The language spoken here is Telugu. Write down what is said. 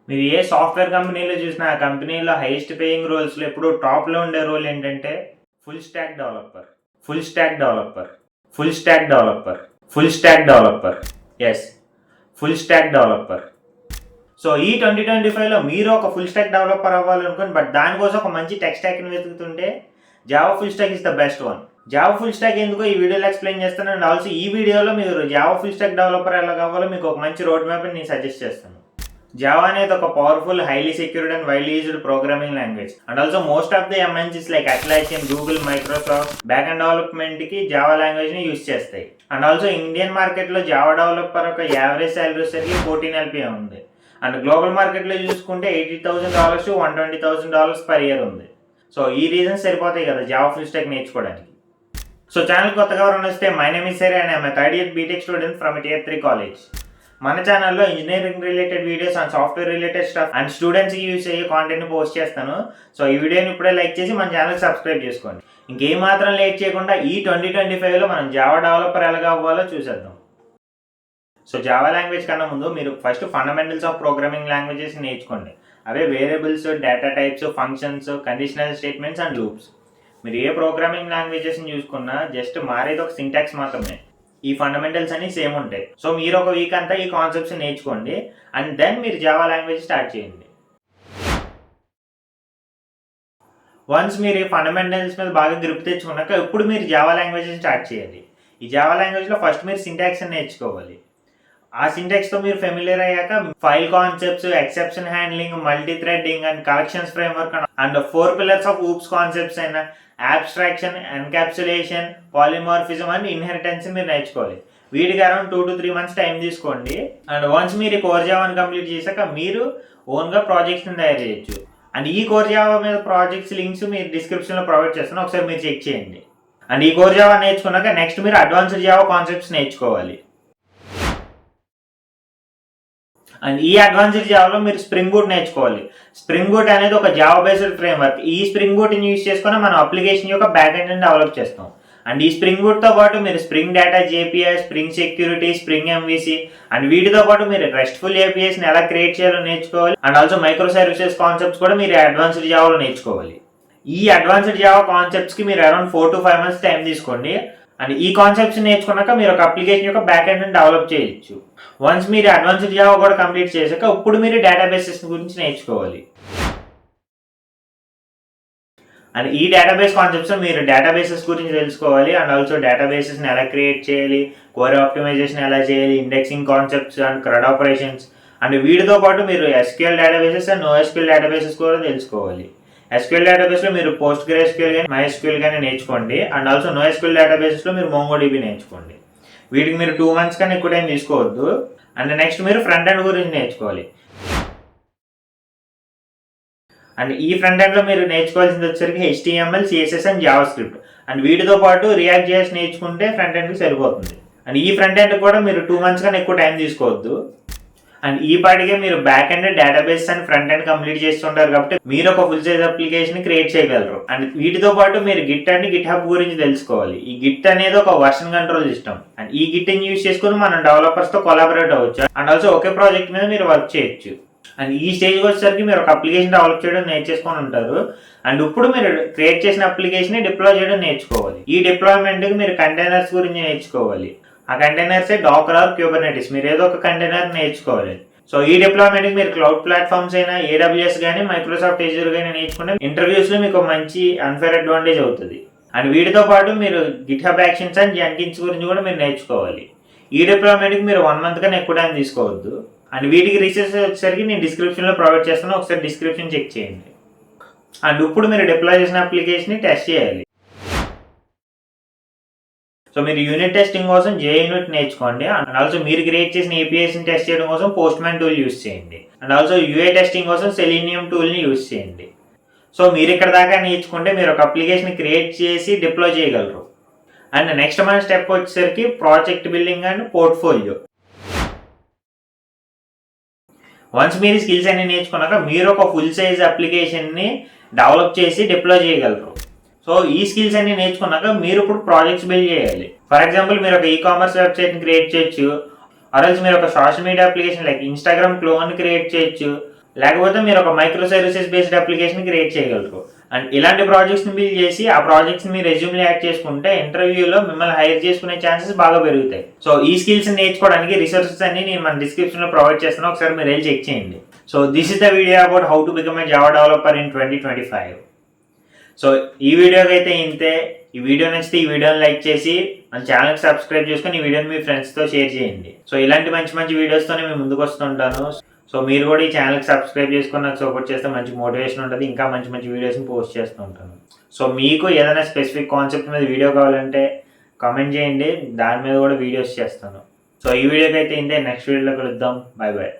మీరు ఏ సాఫ్ట్‌వేర్ కంపెనీలో చూసినా, ఆ కంపెనీలో హైయెస్ట్ పేయింగ్ రోల్స్‌లో ఎప్పుడూ టాప్‌లో ఉండే రోల్ ఏంటంటే full stack developer. Full stack developer. Full stack developer. Full stack developer. Yes. Full stack developer. So ఈ 2025లో మీరు ఒక ఫుల్ స్టాక్ డెవలపర్ అవ్వాలనుకోండి. బట్ దానికోసం ఒక మంచి టెక్ స్టాక్‌ని వెతుకుతుంటే Java full stack is the best one. Java full stack ఎందుకో ఈ వీడియోలో ఎక్స్‌ప్లెయిన్ చేస్తాను. అండ్ ఆల్సో ఈ వీడియోలో మీరు జావా ఫుల్ స్టాక్ డెవలపర్ ఎలాగ అవ్వాలో మీకు ఒక మంచి రోడ్ మ్యాప్‌ని నేను సజెస్ట్ చేస్తాను. జావా అనేది ఒక powerful, highly secured and widely used programming language. And also most of the MNCs like అట్లాసియన్, Google, Microsoft back and development కి జావా లాంగ్వేజ్ ని యూజ్ చేస్తాయి. అండ్ ఆల్సో ఇండియన్ మార్కెట్ లో జావా డెవలపర్ ఒక యావరేజ్ సాలరీ వచ్చేసరికి 14 LPA ఉంది. అండ్ గ్లోబల్ మార్కెట్ లో చూసుకుంటే $80,000 to $120,000 పర్ ఇయర్ ఉంది. సో ఈ రీజన్స్ సరిపోతాయి కదా జావా ఫుల్ స్టాక్ నేర్చుకోవడానికి. సో ఛానల్ కొత్తగా ఎవరైనా వస్తే మై నేమ్ ఇస్ సరే and I'm a third year BTech student from Tier 3 college. మన ఛానల్లో engineering related videos and software related stuff and స్టూడెంట్స్కి యూజ్ అయ్యే కాంటెంట్ని పోస్ట్ చేస్తాను. సో ఈ వీడియోని ఇప్పుడే లైక్ చేసి మన ఛానల్కి సబ్స్క్రైబ్ చేసుకోండి. ఇంకేం మాత్రం లేట్ చేయకుండా ఈ 2025లో మనం జావా డెవలపర్ ఎలాగా అవ్వాలో చూసేద్దాం. సో జావా లాంగ్వేజ్ కన్నా ముందు మీరు first fundamentals of programming languages నేర్చుకోండి. అవే variables, data types, functions, conditional statements and loops. మీరు ఏ ప్రోగ్రామింగ్ లాంగ్వేజెస్ని చూసుకున్నా జస్ట్ మారేది ఒక సింటాక్స్ మాత్రమే. ఈ ఫండమెంటల్స్ అన్ని సేమ్ ఉంటాయి. సో మీరు ఒక వీక్ అంతా ఈ కాన్సెప్ట్స్ నేర్చుకోండి అండ్ దెన్ మీరు జావా లాంగ్వేజ్ స్టార్ట్ చేయండి. వన్స్ మీరు ఈ ఫండమెంటల్స్ మీద బాగా గ్రిప్ తెచ్చుకున్నాక ఇప్పుడు మీరు జావా లాంగ్వేజ్ స్టార్ట్ చేయాలి. ఈ జావా లాంగ్వేజ్లో ఫస్ట్ మీరు సింటాక్స్ నేర్చుకోవాలి. ఆ సింటాక్స్తో మీరు ఫెమిలియర్ అయ్యాక file concepts, exception handling, multi threading and collections framework and 4 pillars of OOPs concepts అయిన abstraction, encapsulation, polymorphism and inheritance మీరు నేర్చుకోవాలి. వీటికి అరౌండ్ 2 to 3 months టైం తీసుకోండి. అండ్ వన్స్ మీరు కోర్ జావాని కంప్లీట్ చేశాక మీరు ఓన్గా ప్రాజెక్ట్స్ని తయారు చేయొచ్చు. అండ్ ఈ కోర్ జావా మీద ప్రాజెక్ట్స్ లింక్స్ మీరు డిస్క్రిప్షన్లో ప్రొవైడ్ చేస్తాను, ఒకసారి మీరు చెక్ చేయండి. అండ్ ఈ కోర్ జావా నేర్చుకున్నాక నెక్స్ట్ మీరు అడ్వాన్స్డ్ జావా కాన్సెప్ట్స్ నేర్చుకోవాలి. అండ్ ఈ అడ్వాన్స్డ్ జావాలో మీరు స్ప్రింగ్ బూట్ నేర్చుకోవాలి. స్ప్రింగ్ బూట్ అనేది ఒక జావా బేస్డ్ ఫ్రేమ్వర్క్. ఈ స్ప్రింగ్ బూట్ని యూజ్ చేసుకుని మనం అప్లికేషన్ యొక్క బ్యాక్ ఎండ్ డెవలప్ చేస్తాం. అండ్ ఈ స్ప్రింగ్ బూట్తో పాటు మీరు Spring Data JPA, Spring Security, Spring MVC and వీటితో పాటు మీరు రెస్ట్ఫుల్ ఏపీఐస్ని ఎలా క్రియేట్ చేయాలో నేర్చుకోవాలి. And also micro services concepts కూడా మీరు అడ్వాన్స్డ్ జావాలో నేర్చుకోవాలి. ఈ అడ్వాన్స్డ్ జావా కాన్సెప్ట్స్కి మీరు అరౌండ్ 4 to 5 months టైం తీసుకోండి. అండ్ ఈ కాన్సెప్ట్స్ నేర్చుకున్నాక మీరు ఒక అప్లికేషన్ యొక్క బ్యాక్ ఎండ్ డెవలప్ చేయొచ్చు. వన్స్ మీరు అడ్వాన్స్డ్ జావా కూడా కంప్లీట్ చేశాక ఇప్పుడు మీరు డేటాబేసెస్ గురించి నేర్చుకోవాలి. అండ్ ఈ డేటాబేస్ కాన్సెప్ట్స్ మీరు డేటాబేసెస్ గురించి తెలుసుకోవాలి. అండ్ ఆల్సో డేటాబేసెస్ని ఎలా క్రియేట్ చేయాలి, క్వరీ ఆప్టిమైజేషన్ ఎలా చేయాలి, indexing concepts and CRUD operations and వీటితో పాటు మీరు SQL databases and NoSQL databases కూడా తెలుసుకోవాలి. SQL డేటాబేస్లో మీరు PostgreSQL కానీ MySQL కానీ నేర్చుకోండి. అండ్ ఆల్సో NoSQL డేటాబేసెస్లో మీరు MongoDB నేర్చుకోండి. వీటికి మీరు 2 months కానీ ఎక్కువ టైం తీసుకోవద్దు. అండ్ నెక్స్ట్ మీరు ఫ్రంట్ ఎండ్ గురించి నేర్చుకోవాలి. అండ్ ఈ ఫ్రంట్ ఎండ్లో మీరు నేర్చుకోవాల్సింది వచ్చేసరికి HTML, CSS and JavaScript. And వీటితో పాటు React JS నేర్చుకుంటే ఫ్రంట్ ఎండ్కి సరిపోతుంది. అండ్ ఈ ఫ్రంట్ ఎండ్ కూడా మీరు 2 months కానీ ఎక్కువ టైం తీసుకోవద్దు. అండ్ ఈ పాటికే మీరు back end, database and front end complete చేస్తుంటారు కాబట్టి మీరు ఒక ఫుల్ సైజ్ అప్లికేషన్ క్రియేట్ చేయగలరు. అండ్ వీటితో పాటు మీరు గిట్ అండ్ గిట్ హబ్ గురించి తెలుసుకోవాలి. ఈ గిట్ అనేది ఒక వర్షన్ కంట్రోల్ సిస్టమ్. అండ్ ఈ గిట్ని యూజ్ చేసుకుని మనం డెవలపర్స్తో కొలాబరేట్ అవ్వచ్చు. అండ్ ఆల్సో ఒకే ప్రాజెక్ట్ మీద మీరు వర్క్ చేయొచ్చు. అండ్ ఈ స్టేజ్కి వచ్చేసరికి మీరు ఒక అప్లికేషన్ డెవలప్ చేయడం నేర్చేసుకొని ఉంటారు. అండ్ ఇప్పుడు మీరు క్రియేట్ చేసిన అప్లికేషన్ డిప్లాయ్ చేయడం నేర్చుకోవాలి. ఈ డిప్లాయ్మెంట్కి మీరు కంటైనర్స్ గురించి నేర్చుకోవాలి. ఆ కంటైనర్సే డాకర్ ఆర్ క్యూబర్నెటిస్. మీరు ఏదో ఒక కంటైనర్ నేర్చుకోవాలి. సో ఈ డిప్లాయ్మెంట్కి మీరు క్లౌడ్ ప్లాట్ఫామ్స్ అయినా AWS కానీ, మైక్రోసాఫ్ట్ Azure కానీ నేర్చుకుంటే ఇంటర్వ్యూస్లో మీకు మంచి అన్ఫేర్ అడ్వాంటేజ్ అవుతుంది. అండ్ వీటితో పాటు మీరు గిట్హబ్ యాక్షన్స్ అండ్ జెన్కిన్స్ గురించి కూడా మీరు నేర్చుకోవాలి. ఈ డిప్లాయ్మెంట్కి మీరు 1 month కన్నా ఎక్కువ టైం తీసుకోవద్దు. అండ్ వీటికి రీసెర్చ్ వచ్చేసరికి నేను డిస్క్రిప్షన్లో ప్రొవైడ్ చేస్తాను, ఒకసారి డిస్క్రిప్షన్ చెక్ చేయండి. అండ్ ఇప్పుడు మీరు డిప్లాయ్ చేసిన అప్లికేషన్ని టెస్ట్ చేయాలి. సో మీరు యూనిట్ టెస్టింగ్ కోసం JUnit నేర్చుకోండి. అండ్ ఆల్సో మీరు క్రియేట్ చేసిన APIస్ని టెస్ట్ చేయడం కోసం పోస్ట్మ్యాన్ టూల్ యూస్ చేయండి. అండ్ ఆల్సో UA టెస్టింగ్ కోసం సెలీనియం టూల్ని యూస్ చేయండి. సో మీరు ఇక్కడ దాకా నేర్చుకుంటే మీరు ఒక అప్లికేషన్ క్రియేట్ చేసి డిప్లాయ్ చేయగలరు. అండ్ నెక్స్ట్ మన స్టెప్ వచ్చేసరికి project building and portfolio. Once మీరు స్కిల్స్ అన్ని నేర్చుకున్నాక మీరు ఒక ఫుల్ సైజ్ అప్లికేషన్ని డెవలప్ చేసి డిప్లాయ్ చేయగలరు. సో ఈ స్కిల్స్ అన్ని నేర్చుకున్నాక మీరు ఇప్పుడు ప్రాజెక్ట్స్ బిల్డ్ చేయాలి. ఫర్ ఎగ్జాంపుల్ మీరు ఒక e-commerce వెబ్సైట్ని క్రియేట్ చేయొచ్చు. ఆర్ఎల్స్ మీరు ఒక social media application like Instagram clone create చేయొచ్చు. లేకపోతే మీరు ఒక micro services based application create చేయగలరు. అండ్ ఇలాంటి ప్రాజెక్ట్స్ని బిల్డ్ చేసి ఆ ప్రాజెక్ట్స్ని మీ రెజ్యూమ్లో యాడ్ చేసుకుంటే ఇంటర్వ్యూలో మిమ్మల్ని హైర్ చేసుకునే ఛాన్సెస్ బాగా పెరుగుతాయి. సో ఈ స్కిల్స్ నేర్చుకోవడానికి రిసోర్సెస్ అన్ని నేను మన డిస్క్రిప్షన్లో ప్రొవైడ్ చేస్తాను, ఒకసారి మీరు వెళ్ళి చెక్ చేయండి. So this is the video about how to become a Java developer in 2025. So ఈ వీడియోకి అయితే ఇంతే. ఈ వీడియో నచ్చితే ఈ వీడియోని లైక్ చేసి మన ఛానల్కి సబ్స్క్రైబ్ చేసుకొని ఈ వీడియోని మీ ఫ్రెండ్స్తో షేర్ చేయండి. సో ఇలాంటి మంచి మంచి వీడియోస్తోనే మేము ముందుకు వస్తుంటాను. సో మీరు కూడా ఈ ఛానల్కి సబ్స్క్రైబ్ చేసుకొని నాకు సపోర్ట్ చేస్తే మంచి మోటివేషన్ ఉంటుంది, ఇంకా మంచి మంచి వీడియోస్ని పోస్ట్ చేస్తూ ఉంటాను. సో మీకు ఏదైనా స్పెసిఫిక్ కాన్సెప్ట్ మీద వీడియో కావాలంటే కామెంట్ చేయండి, దాని మీద కూడా వీడియోస్ చేస్తాను. సో ఈ వీడియోకి అయితే ఇంతే. నెక్స్ట్ వీడియోలో కలుద్దాం. Bye bye.